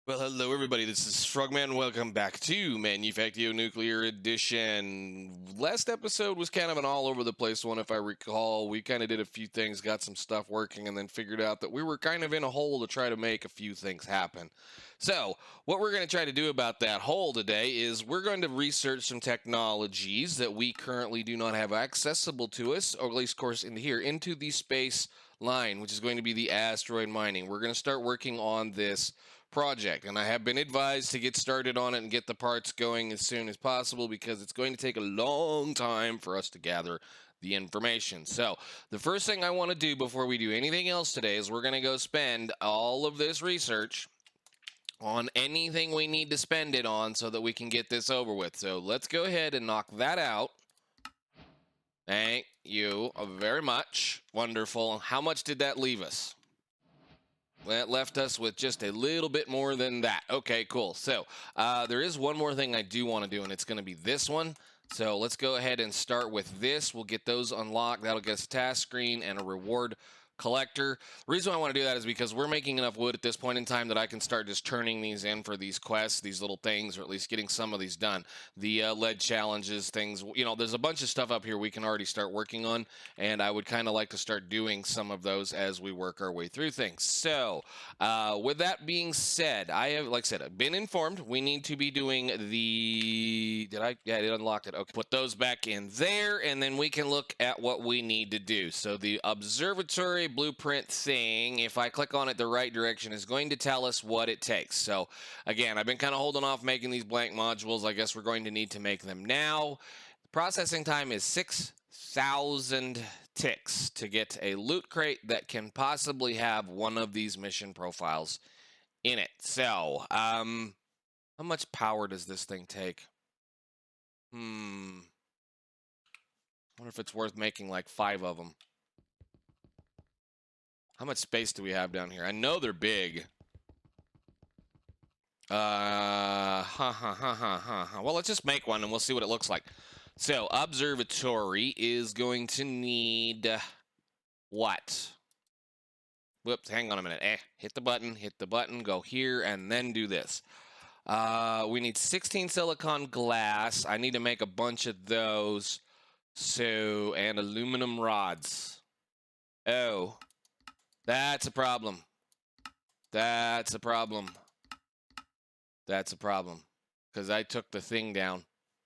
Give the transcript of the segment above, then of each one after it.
Well, hello everybody, this is Frogman. Welcome back to Manufactio Nuclear Edition. Last episode was kind of an all over the place one, if I recall. We kind of did a few things, got some stuff working, and then figured out that we were kind of in a hole to try to make a few things happen. So, what we're going to try to do about that hole today is we're going to research some technologies that we currently do not have accessible to us, or at least, of course, into the space line, which is going to be the asteroid mining. We're going to start working on this project, and I have been advised to get started on it and get the parts going as soon as possible because it's going to take a long time for us to gather the information. So the first thing I want to do before we do anything else today is we're going to go spend all of this research on anything we need to spend it on so that we can get this over with. So let's go ahead and knock that out. Thank you very much. Wonderful. How much did that leave us? That left us with just a little bit more than that. Okay, cool. So there is one more thing I do want to do, and it's going to be this one. So let's go ahead and start with this. We'll get those unlocked. That'll get us a task screen and a reward collector. The reason I want to do that is because we're making enough wood at this point in time that I can start just turning these in for these quests, these little things, or at least getting some of these done. The lead challenges, things, there's a bunch of stuff up here we can already start working on, and I would kind of like to start doing some of those as we work our way through things. So with that being said, I have, like I said, I've been informed we need to be doing yeah, it unlocked it. Okay, put those back in there, and then we can look at what we need to do. So the observatory blueprint thing, if I click on it the right direction, is going to tell us what it takes. So again, I've been kind of holding off making these blank modules. I guess we're going to need to make them now. The processing time is 6,000 ticks to get a loot crate that can possibly have one of these mission profiles in it. So, how much power does this thing take? I wonder if it's worth making like 5 of them. How much space do we have down here? I know they're big. Well, let's just make one and we'll see what it looks like. So, observatory is going to need what? Whoops, hang on a minute. Hit the button, go here, and then do this. We need 16 silicon glass. I need to make a bunch of those. So, and aluminum rods. Oh, that's a problem. That's a problem. That's a problem. Because I took the thing down,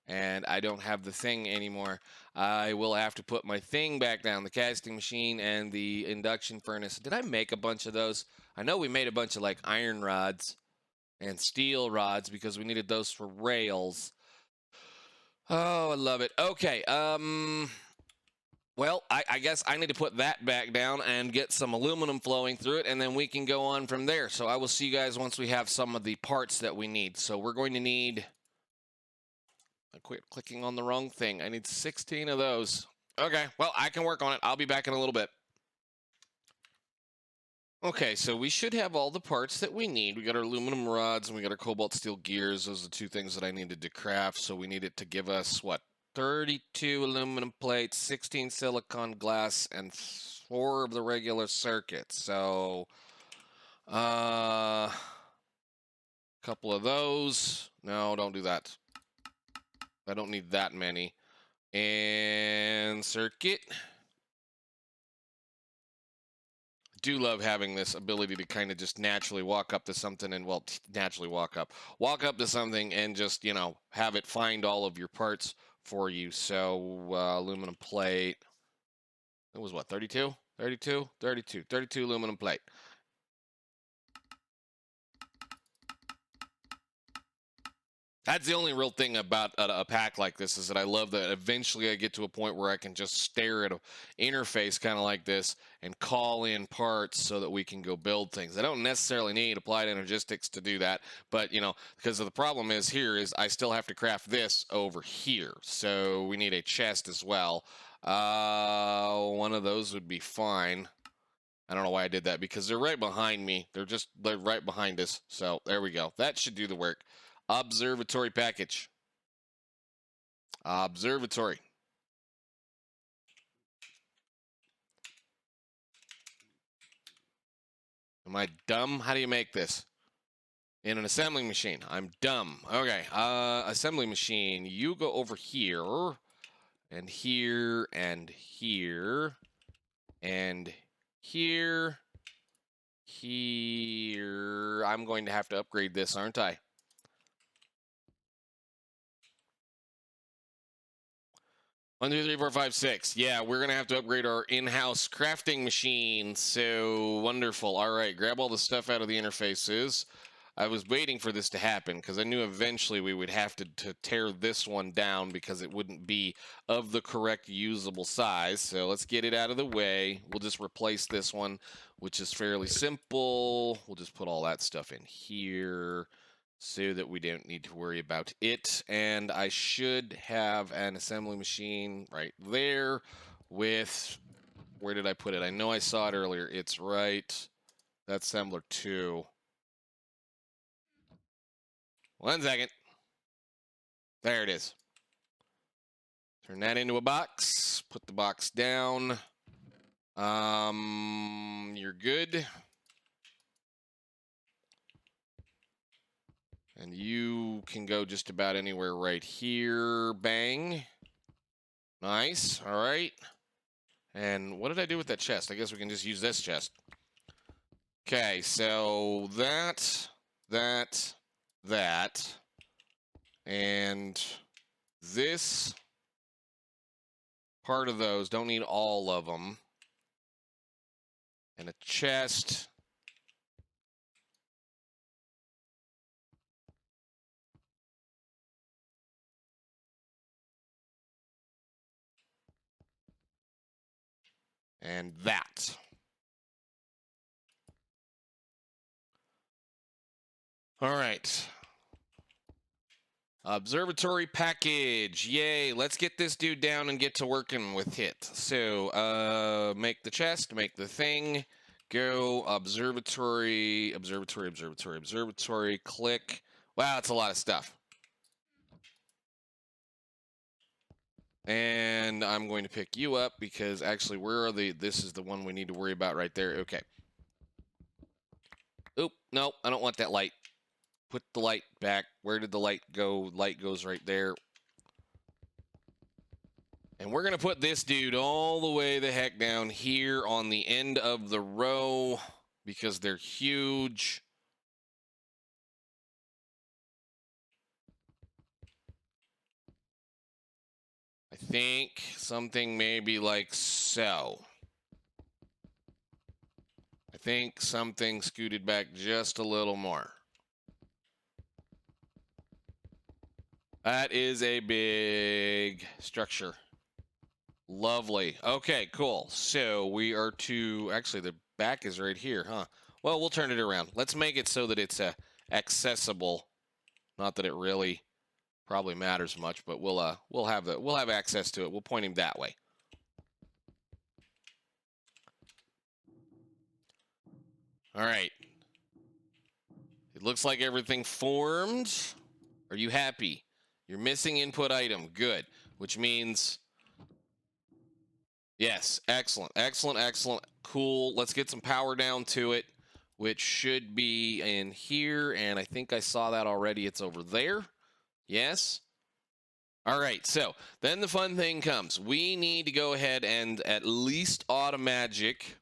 and I don't have the thing anymore. I will have to put my thing back down, the casting machine and the induction furnace. Did I make a bunch of those? I know we made a bunch of like iron rods and steel rods because we needed those for rails. Oh, I love it. Okay, well, I guess I need to put that back down and get some aluminum flowing through it, and then we can go on from there. So I will see you guys once we have some of the parts that we need. So we're going to need... I quit clicking on the wrong thing. I need 16 of those. Okay, well, I can work on it. I'll be back in a little bit. Okay, so we should have all the parts that we need. We got our aluminum rods and we got our cobalt steel gears. Those are the two things that I needed to craft. So we need it to give us, what, 32 aluminum plates, 16 silicon glass, and 4 of the regular circuits. So, a couple of those. No, don't do that. I don't need that many. And circuit. Do love having this ability to kind of just naturally walk up to something and, well, naturally walk up to something and just, have it find all of your parts for you. So, aluminum plate. It was what, 32? 32 aluminum plate. That's the only real thing about a pack like this, is that I love that eventually I get to a point where I can just stare at an interface kind of like this and call in parts so that we can go build things. I don't necessarily need applied energistics to do that, but because of the problem is here is I still have to craft this over here. So we need a chest as well. One of those would be fine. I don't know why I did that, because they're right behind me. They're right behind us. So there we go. That should do the work. Observatory package. Observatory. Am I dumb? How do you make this? in an assembling machine. I'm dumb. Okay, assembly machine. You go over here, and here, and here, and here, here. I'm going to have to upgrade this, aren't I? One, two, three, four, five, six. Yeah, we're gonna have to upgrade our in-house crafting machine. So wonderful. All right, grab all the stuff out of the interfaces. I was waiting for this to happen because I knew eventually we would have to tear this one down because it wouldn't be of the correct usable size. So let's get it out of the way. We'll just replace this one, which is fairly simple. We'll just put all that stuff in here so that we don't need to worry about it. And I should have an assembly machine right there with, where did I put it? I know I saw it earlier. It's right, that's assembler 2. 1 second. There it is. Turn that into a box. Put the box down. You're good. And you can go just about anywhere right here. Bang. Nice. All right. And what did I do with that chest? I guess we can just use this chest. Okay, so that, and this part of those, don't need all of them. And a chest. And that. All right. Observatory package. Yay. Let's get this dude down and get to working with it. So, make the chest, make the thing. Go observatory, click. Wow, it's a lot of stuff. And I'm going to pick you up because actually, where are this is the one we need to worry about right there. Okay. Oop, no, I don't want that light. Put the light back. Where did the light go? Light goes right there. And we're going to put this dude all the way the heck down here on the end of the row because they're huge. I think something maybe like so. I think something scooted back just a little more. That is a big structure. Lovely. Okay, cool. So we are to, actually the back is right here, huh? Well, we'll turn it around. Let's make it so that it's accessible. Not that it really probably matters much, but we'll have access to it. We'll point him that way. All right. It looks like everything formed. Are you happy? You're missing input item. Good. Which means, yes, excellent, excellent, excellent. Cool. Let's get some power down to it, which should be in here. And I think I saw that already. It's over there. Yes. All right. So then the fun thing comes. We need to go ahead and at least automagic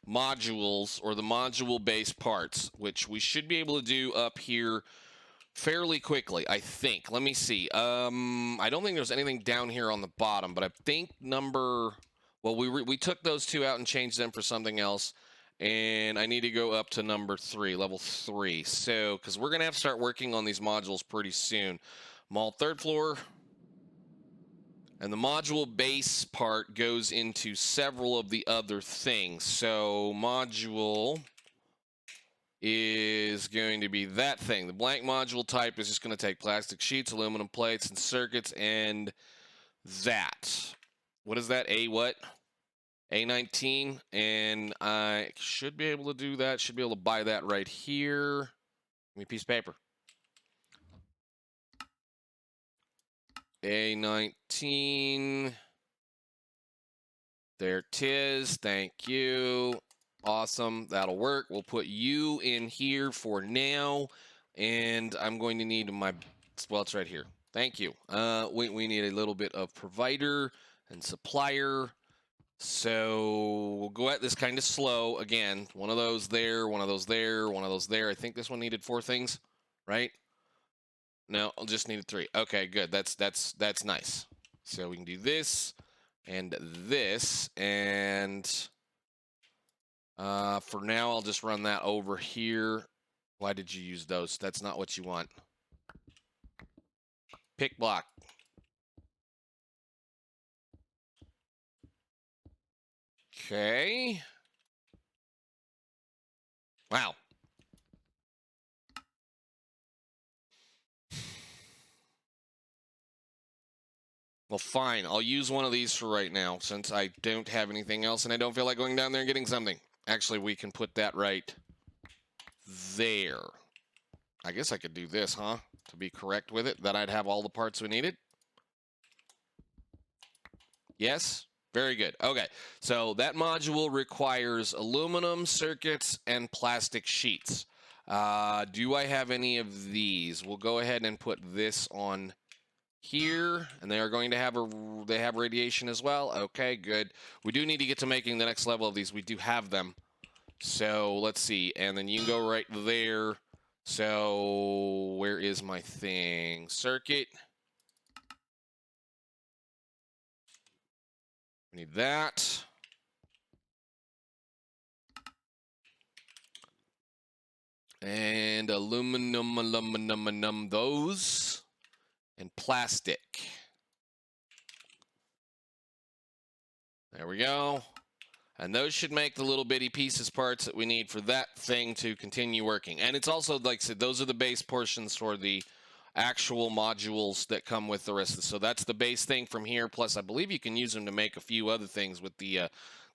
modules or the module based parts, which we should be able to do up here fairly quickly, I think. Let me see. I don't think there's anything down here on the bottom, but I think well, we took those 2 out and changed them for something else, and I need to go up to number 3, level 3. So, because we're gonna have to start working on these modules pretty soon. Mall 3rd floor. And the module base part goes into several of the other things. So module is going to be that thing. The blank module type is just going to take plastic sheets, aluminum plates, and circuits, and that. What is that? A what? A19. And I should be able to do that. Should be able to buy that right here. Give me a piece of paper. A19. There it is. Thank you. Awesome. That'll work. We'll put you in here for now. And I'm going to need my, well, it's right here. Thank you. We need a little bit of provider and supplier. So we'll go at this kind of slow. Again, one of those there, one of those there, one of those there. I think this one needed 4 things, right? No, I just needed 3. Okay, good. That's nice. So we can do this and this, and for now I'll just run that over here. Why did you use those? That's not what you want. Pick block. Okay. Wow. Well, fine. I'll use one of these for right now since I don't have anything else and I don't feel like going down there and getting something. Actually, we can put that right there. I guess I could do this, huh? To be correct with it, that I'd have all the parts we needed. Yes? Very good. Okay, so that module requires aluminum circuits and plastic sheets. Do I have any of these? We'll go ahead and put this on here, and they are going to have they have radiation as well. Okay, good. We do need to get to making the next level of these. We do have them. So let's see, and then you can go right there. So where is my thing? Circuit. We need that. And aluminum, those. And plastic. There we go. And those should make the little bitty pieces parts that we need for that thing to continue working. And it's also, like I said, those are the base portions for the actual modules that come with the rest of this. So that's the base thing from here. Plus, I believe you can use them to make a few other things with the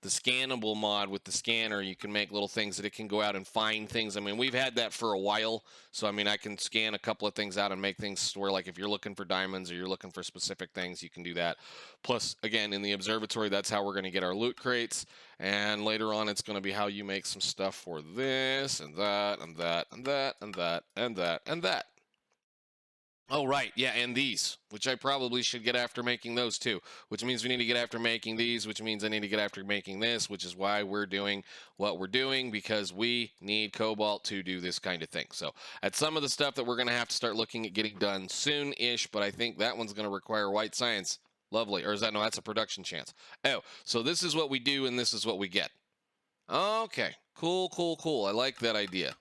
scannable mod with the scanner. You can make little things that it can go out and find things. I mean, we've had that for a while. So, I mean, I can scan a couple of things out and make things where, like, if you're looking for diamonds or you're looking for specific things, you can do that. Plus, again, in the observatory, that's how we're going to get our loot crates. And later on, it's going to be how you make some stuff for this and that and that and that and that and that and that. Oh, right. Yeah, and these, which I probably should get after making those too, which means we need to get after making these, which means I need to get after making this, which is why we're doing what we're doing, because we need cobalt to do this kind of thing. So that's some of the stuff that we're going to have to start looking at getting done soon-ish, but I think that one's going to require white science. Lovely. Or is that, no, that's a production chance. Oh, so this is what we do and this is what we get. Okay. Cool, cool, cool. I like that idea.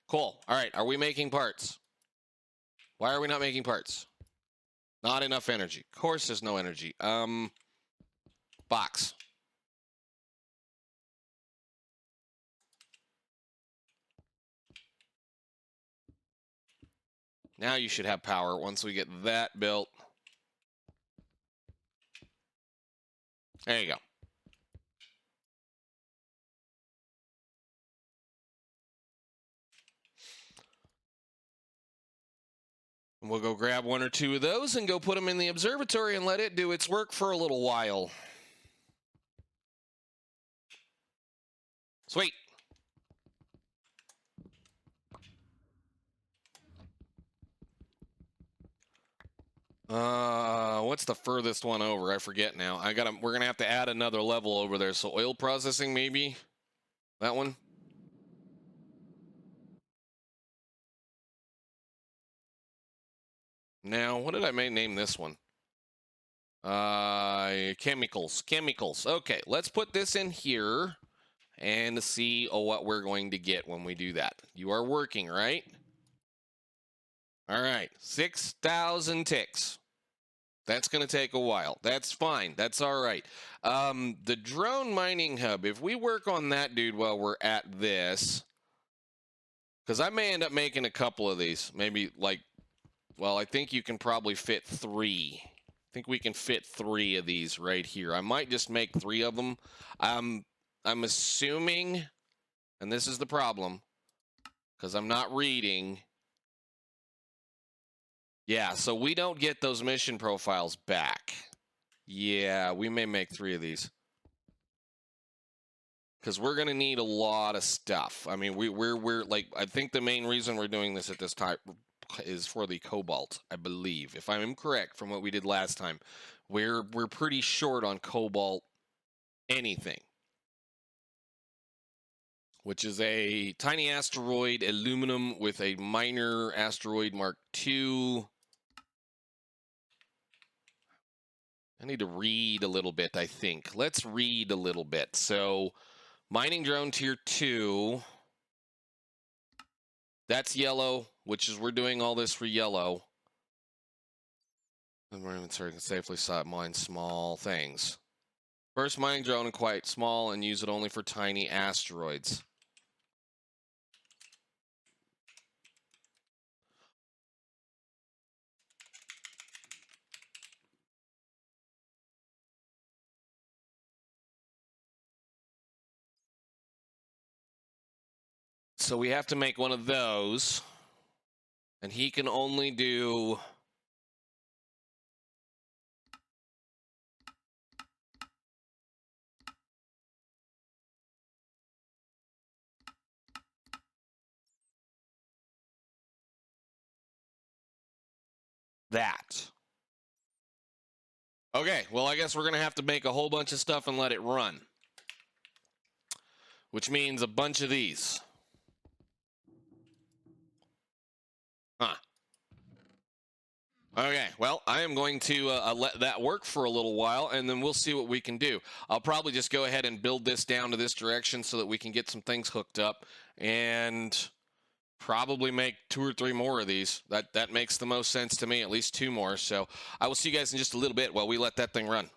Cool. All right. Are we making parts? Why are we not making parts? Not enough energy. Of course there's no energy. Box. Now you should have power once we get that built. There you go. We'll go grab 1 or 2 of those and go put them in the observatory and let it do its work for a little while. Sweet. What's the furthest one over? I forget now. We're gonna have to add another level over there. So oil processing, maybe that one. Now, what did I name this one? Chemicals. Okay, let's put this in here and see what we're going to get when we do that. You are working, right? All right, 6,000 ticks. That's going to take a while. That's fine. That's all right. The drone mining hub, if we work on that, dude, while we're at this, because I may end up making a couple of these. Maybe, like, well, I think you can probably fit 3. I think we can fit 3 of these right here. I might just make 3 of them. I'm assuming, and this is the problem, because I'm not reading. Yeah, so we don't get those mission profiles back. Yeah, we may make 3 of these. because we're going to need a lot of stuff. I mean, we're like, I think the main reason we're doing this at this time is for the cobalt, I believe. If I'm correct from what we did last time, we're pretty short on cobalt anything, which is a tiny asteroid aluminum with a minor asteroid Mark II. I need to read a little bit, I think. Let's read a little bit. So, mining drone tier 2. That's yellow, which is we're doing all this for yellow. And we're even starting to safely mine small things. First mining drone and quite small and use it only for tiny asteroids. So we have to make one of those. And he can only do that. Okay, well, I guess we're going to have to make a whole bunch of stuff and let it run. Which means a bunch of these. Huh. Okay, well, I am going to let that work for a little while, and then we'll see what we can do. I'll probably just go ahead and build this down to this direction so that we can get some things hooked up, and probably make 2 or 3 more of these. That makes the most sense to me, at least 2 more. So I will see you guys in just a little bit while we let that thing run.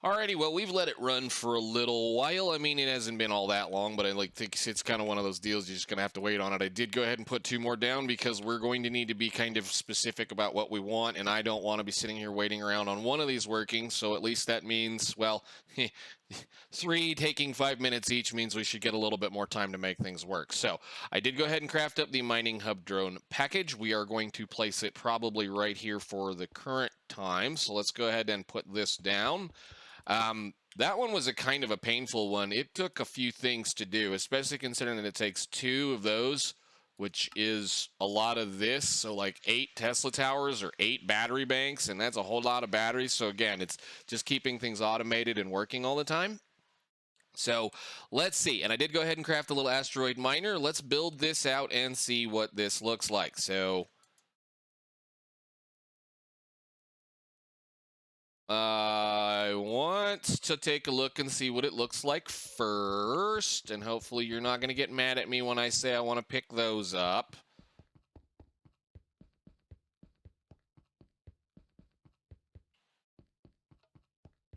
Alrighty, well, we've let it run for a little while. I mean, it hasn't been all that long, but I think it's kind of one of those deals you're just going to have to wait on it. I did go ahead and put 2 more down because we're going to need to be kind of specific about what we want, and I don't want to be sitting here waiting around on one of these working, so at least that means, well, 3 taking 5 minutes each means we should get a little bit more time to make things work. So I did go ahead and craft up the mining hub drone package. We are going to place it probably right here for the current time, so let's go ahead and put this down. That one was a kind of a painful one. It took a few things to do, especially considering that it takes 2 of those, which is a lot of this. So like 8 Tesla towers or 8 battery banks, and that's a whole lot of batteries. So again, it's just keeping things automated and working all the time. So let's see. And I did go ahead and craft a little asteroid miner. Let's build this out and see what this looks like. So I want to take a look and see what it looks like first, and hopefully you're not going to get mad at me when I say I want to pick those up.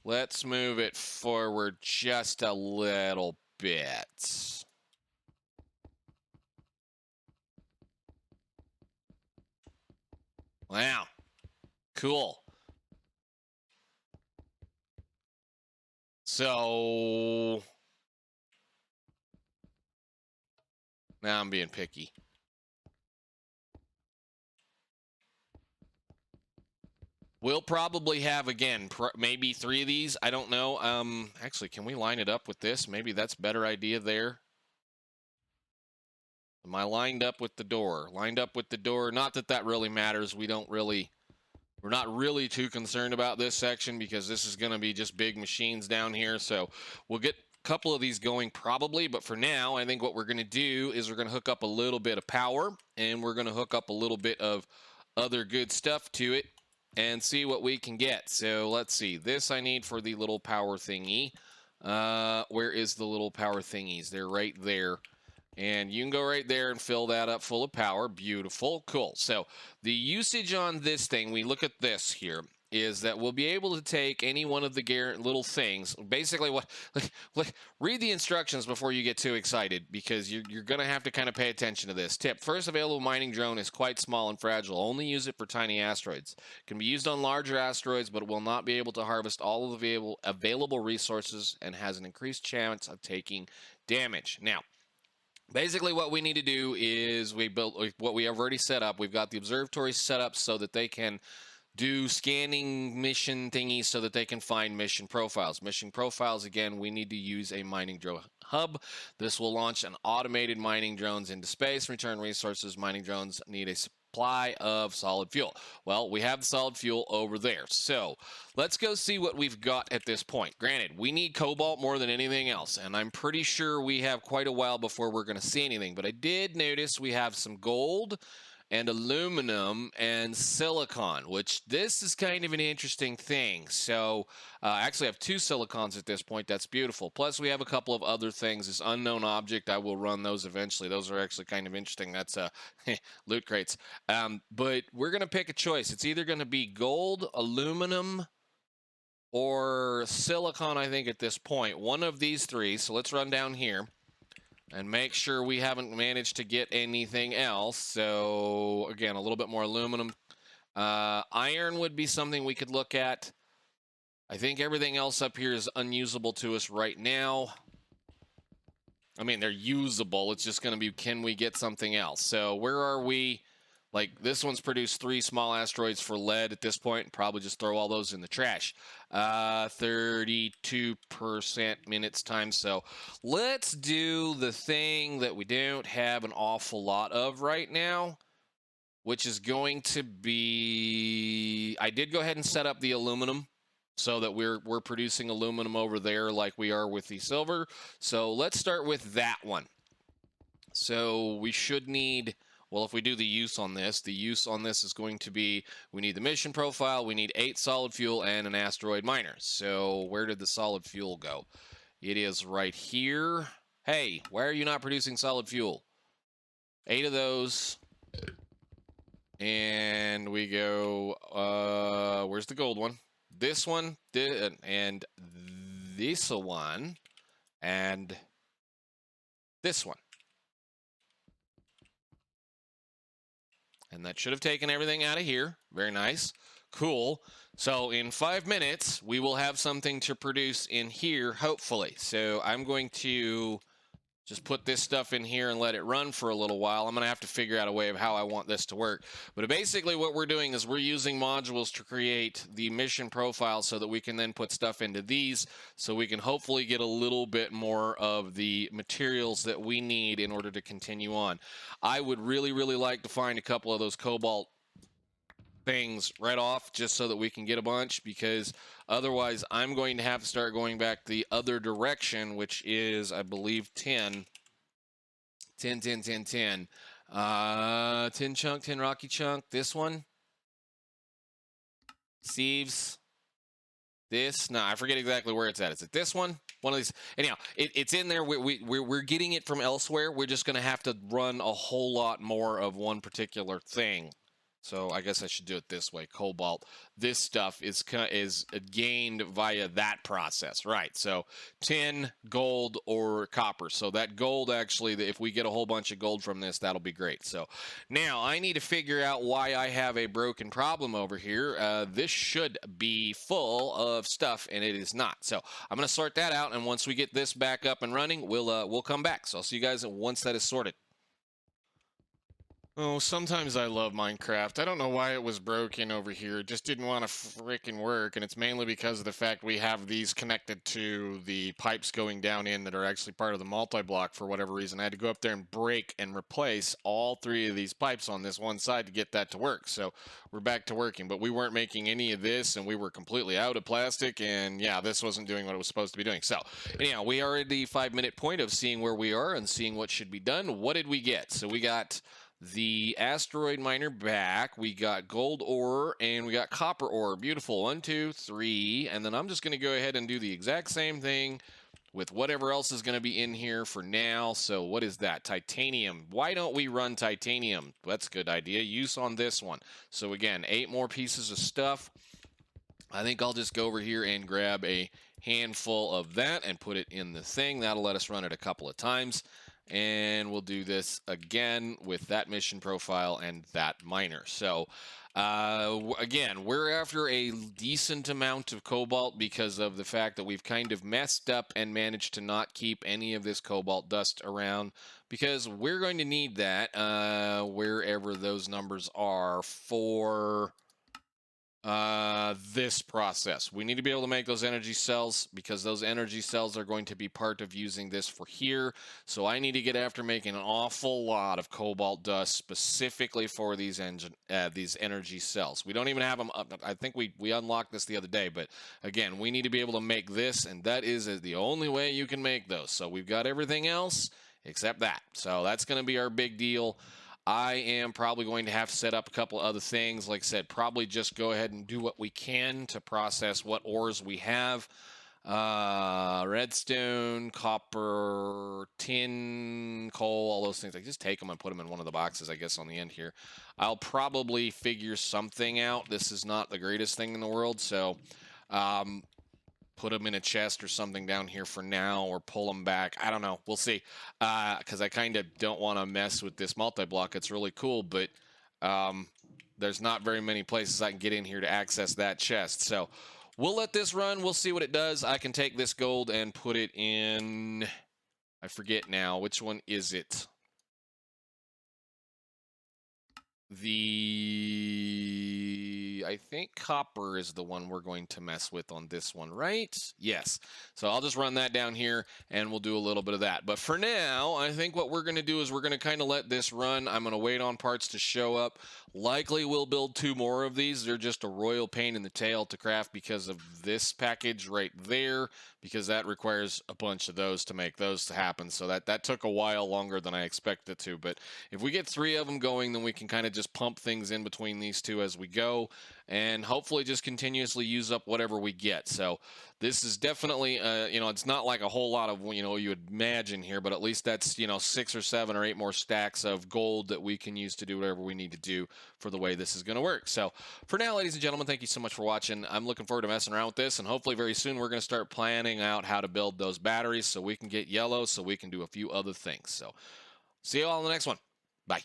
Let's move it forward just a little bit. Wow. Cool. So now I'm being picky. We'll probably have, again, maybe 3 of these. I don't know. Actually, can we line it up with this? Maybe that's a better idea there. Am I lined up with the door? Lined up with the door. Not that that really matters. We're not really too concerned about this section because this is going to be just big machines down here. So we'll get a couple of these going probably. But for now, I think what we're going to do is we're going to hook up a little bit of power, and we're going to hook up a little bit of other good stuff to it and see what we can get. So let's see. This I need for the little power thingy. Where is the little power thingies? They're right there. And you can go right there and fill that up full of power. Beautiful. Cool. So the usage on this thing, we look at this here, is that we'll be able to take any one of the little things. Basically, read the instructions before you get too excited, because you're going to have to kind of pay attention to this. Tip: first available mining drone is quite small and fragile. Only use it for tiny asteroids. It can be used on larger asteroids, but it will not be able to harvest all of the available resources and has an increased chance of taking damage. Now, basically, what we need to do is we built what we have already set up. We've got the observatories set up so that they can do scanning mission thingies so that they can find mission profiles. Mission profiles, again, we need to use a mining drone hub. This will launch an automated mining drones into space, return resources. Mining drones need a supply of solid fuel. Well, we have the solid fuel over there. So let's go see what we've got at this point. Granted, we need cobalt more than anything else, and I'm pretty sure we have quite a while before we're going to see anything, but I did notice we have some gold and aluminum and silicon, which this is kind of an interesting thing. So actually I have 2 silicons at this point. That's beautiful. Plus we have a couple of other things. This unknown object, I will run those eventually. Those are actually kind of interesting. That's loot crates. But we're going to pick a choice. It's either going to be gold, aluminum, or silicon, I think, at this point. One of these 3. So let's run down here and make sure we haven't managed to get anything else. So again, a little bit more aluminum. Iron would be something we could look at. I think everything else up here is unusable to us right now. I mean, they're usable. It's just going to be, can we get something else? So where are we? Like, this one's produced 3 small asteroids for lead at this point. Probably just throw all those in the trash. 32% minutes time. So let's do the thing that we don't have an awful lot of right now, which is going to be, I did go ahead and set up the aluminum so that we're producing aluminum over there like we are with the silver. So let's start with that one. So we should need, well, if we do the use on this, the use on this is going to be, we need the mission profile, we need 8 solid fuel, and an asteroid miner. So where did the solid fuel go? It is right here. Hey, why are you not producing solid fuel? 8 of those. And we go, where's the gold one? This one, and this one, and this one. And that should have taken everything out of here. Very nice. Cool. So in 5 minutes, we will have something to produce in here, hopefully. So I'm going to just put this stuff in here and let it run for a little while. I'm going to have to figure out a way of how I want this to work. But basically what we're doing is we're using modules to create the mission profile so that we can then put stuff into these so we can hopefully get a little bit more of the materials that we need in order to continue on. I would really, really like to find a couple of those cobalt things right off just so that we can get a bunch, because otherwise I'm going to have to start going back the other direction, which is, I believe, 10 chunk, 10 rocky chunk. This one, sieves, this, no, I forget exactly where it's at. Is it this one? One of these. Anyhow, it's in there. We're getting it from elsewhere. We're just going to have to run a whole lot more of one particular thing. So I guess I should do it this way. Cobalt. This stuff is gained via that process, right? So tin, gold, or copper. So that gold, actually, if we get a whole bunch of gold from this, that'll be great. So now I need to figure out why I have a broken problem over here. This should be full of stuff, and it is not. So I'm going to sort that out, and once we get this back up and running, we'll come back. So I'll see you guys once that is sorted. Oh, sometimes I love Minecraft. I don't know why it was broken over here. It just didn't want to frickin' work, and it's mainly because of the fact we have these connected to the pipes going down in that are actually part of the multi-block for whatever reason. I had to go up there and break and replace all 3 of these pipes on this one side to get that to work. So we're back to working, but we weren't making any of this, and we were completely out of plastic, and yeah, this wasn't doing what it was supposed to be doing. So anyhow, we are at the 5-minute point of seeing where we are and seeing what should be done. What did we get? So we got the asteroid miner back, we got gold ore, and we got copper ore. Beautiful. 1, 2, 3. And then I'm just going to go ahead and do the exact same thing with whatever else is going to be in here for now. So what is that? Titanium. Why don't we run titanium? That's a good idea. Use on this one. So again, 8 more pieces of stuff. I think I'll just go over here and grab a handful of that and put it in the thing. That'll let us run it a couple of times. And we'll do this again with that mission profile and that miner. So again, we're after a decent amount of cobalt because of the fact that we've kind of messed up and managed to not keep any of this cobalt dust around, because we're going to need that wherever those numbers are for This process. We need to be able to make those energy cells because those energy cells are going to be part of using this for here. So I need to get after making an awful lot of cobalt dust specifically for these energy cells. We don't even have them up. I think we unlocked this the other day, but again, we need to be able to make this, and that is the only way you can make those. So we've got everything else except that. So that's going to be our big deal. I am probably going to have to set up a couple other things. Like I said, probably just go ahead and do what we can to process what ores we have. Redstone, copper, tin, coal, all those things. I just take them and put them in one of the boxes, I guess, on the end here. I'll probably figure something out. This is not the greatest thing in the world, so put them in a chest or something down here for now, or pull them back. I don't know. We'll see. Because I kind of don't want to mess with this multi-block. It's really cool, but there's not very many places I can get in here to access that chest. So we'll let this run. We'll see what it does. I can take this gold and put it in... I forget now. Which one is it? I think copper is the one we're going to mess with on this one, right? Yes. So I'll just run that down here and we'll do a little bit of that. But for now, I think what we're going to do is we're going to kind of let this run. I'm going to wait on parts to show up. Likely we'll build 2 more of these. They're just a royal pain in the tail to craft because of this package right there, because that requires a bunch of those to make those to happen. So that took a while longer than I expected it to. But if we get 3 of them going, then we can kind of just pump things in between these 2 as we go, and hopefully just continuously use up whatever we get. So this is definitely, it's not like a whole lot of, you would imagine here, but at least that's, 6 or 7 or 8 more stacks of gold that we can use to do whatever we need to do for the way this is going to work. So for now, ladies and gentlemen, thank you so much for watching. I'm looking forward to messing around with this, and hopefully very soon we're going to start planning out how to build those batteries so we can get yellow, so we can do a few other things. So see you all in the next one. Bye.